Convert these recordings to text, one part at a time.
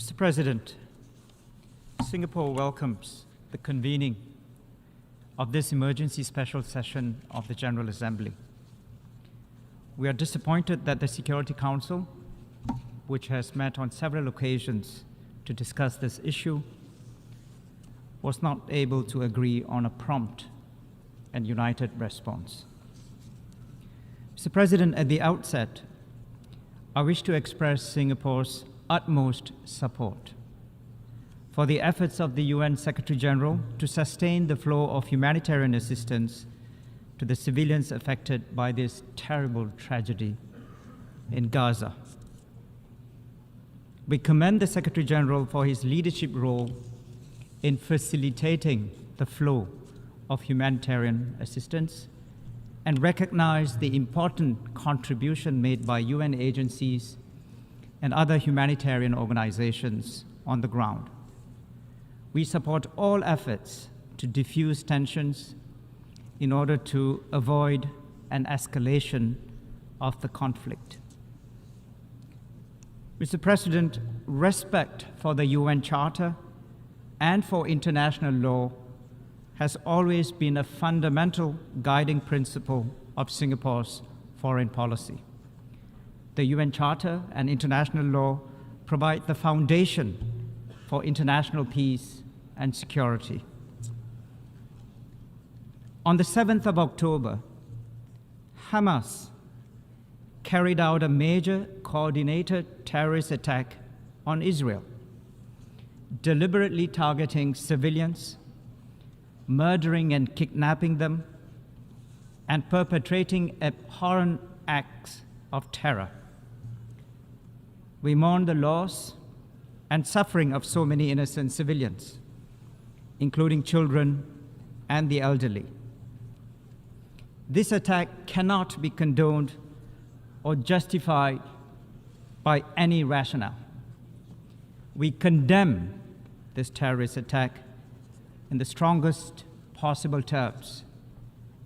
Mr. President, Singapore welcomes the convening of this emergency special session of the General Assembly. We are disappointed that the Security Council, which has met on several occasions to discuss this issue, was not able to agree on a prompt and united response. Mr. President, at the outset, I wish to express Singapore's utmost support for the efforts of the UN Secretary-General to sustain the flow of humanitarian assistance to the civilians affected by this terrible tragedy in Gaza. We commend the Secretary-General for his leadership role in facilitating the flow of humanitarian assistance and recognize the important contribution made by UN agencies and other humanitarian organizations on the ground. We support all efforts to diffuse tensions in order to avoid an escalation of the conflict. Mr. President, respect for the UN Charter and for international law has always been a fundamental guiding principle of Singapore's foreign policy. The UN Charter and international law provide the foundation for international peace and security. On the 7th of October, Hamas carried out a major coordinated terrorist attack on Israel, deliberately targeting civilians, murdering and kidnapping them, and perpetrating abhorrent acts of terror. We mourn the loss and suffering of so many innocent civilians, including children and the elderly. This attack cannot be condoned or justified by any rationale. We condemn this terrorist attack in the strongest possible terms,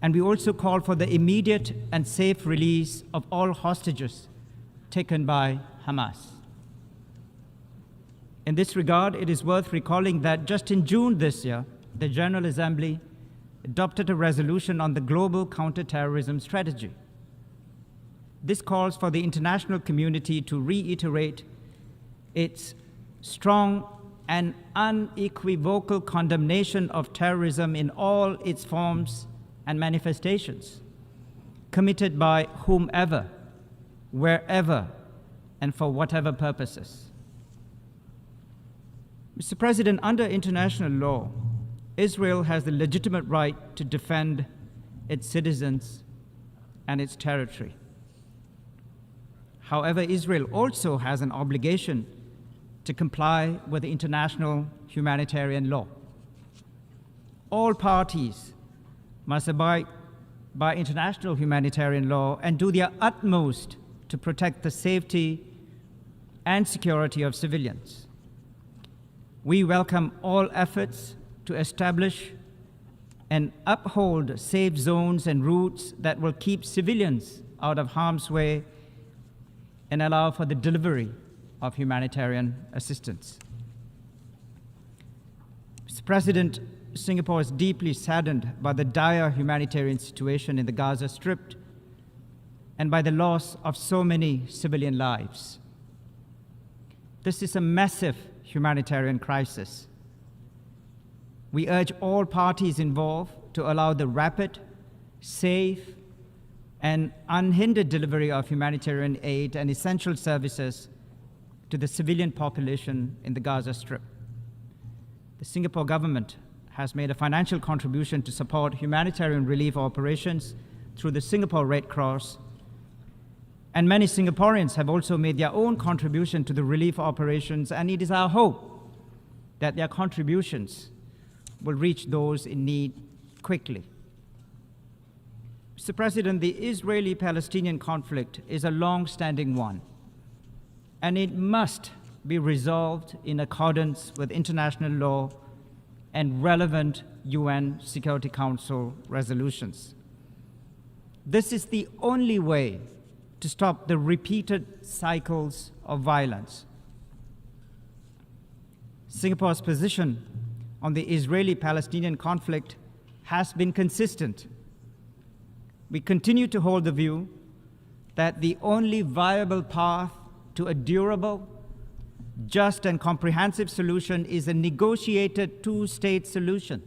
and we also call for the immediate and safe release of all hostages taken by Hamas. In this regard, it is worth recalling that just in June this year, the General Assembly adopted a resolution on the global counter-terrorism strategy. This calls for the international community to reiterate its strong and unequivocal condemnation of terrorism in all its forms and manifestations, committed by whomever, wherever, and for whatever purposes. Mr. President, under international law, Israel has the legitimate right to defend its citizens and its territory. However, Israel also has an obligation to comply with the international humanitarian law. All parties must abide by international humanitarian law and do their utmost to protect the safety and security of civilians. We welcome all efforts to establish and uphold safe zones and routes that will keep civilians out of harm's way and allow for the delivery of humanitarian assistance. Mr. President, Singapore is deeply saddened by the dire humanitarian situation in the Gaza Strip and by the loss of so many civilian lives. This is a massive humanitarian crisis. We urge all parties involved to allow the rapid, safe, and unhindered delivery of humanitarian aid and essential services to the civilian population in the Gaza Strip. The Singapore government has made a financial contribution to support humanitarian relief operations through the Singapore Red Cross, and many Singaporeans have also made their own contribution to the relief operations, and it is our hope that their contributions will reach those in need quickly. Mr. President, the Israeli-Palestinian conflict is a long-standing one, and it must be resolved in accordance with international law and relevant UN Security Council resolutions. This is the only way to stop the repeated cycles of violence. Singapore's position on the Israeli-Palestinian conflict has been consistent. We continue to hold the view that the only viable path to a durable, just and comprehensive solution is a negotiated two-state solution,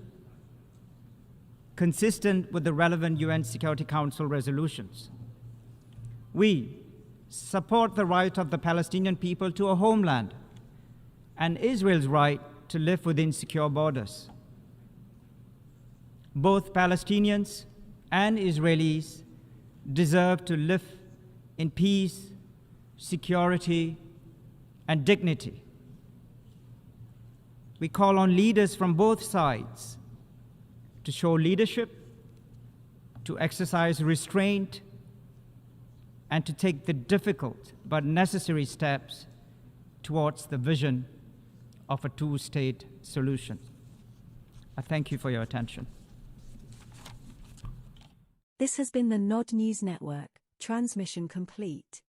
consistent with the relevant UN Security Council resolutions. We support the right of the Palestinian people to a homeland and Israel's right to live within secure borders. Both Palestinians and Israelis deserve to live in peace, security, and dignity. We call on leaders from both sides to show leadership, to exercise restraint, and to take the difficult but necessary steps towards the vision of a two-state solution. I thank you for your attention. This has been the Nod News Network. Transmission complete.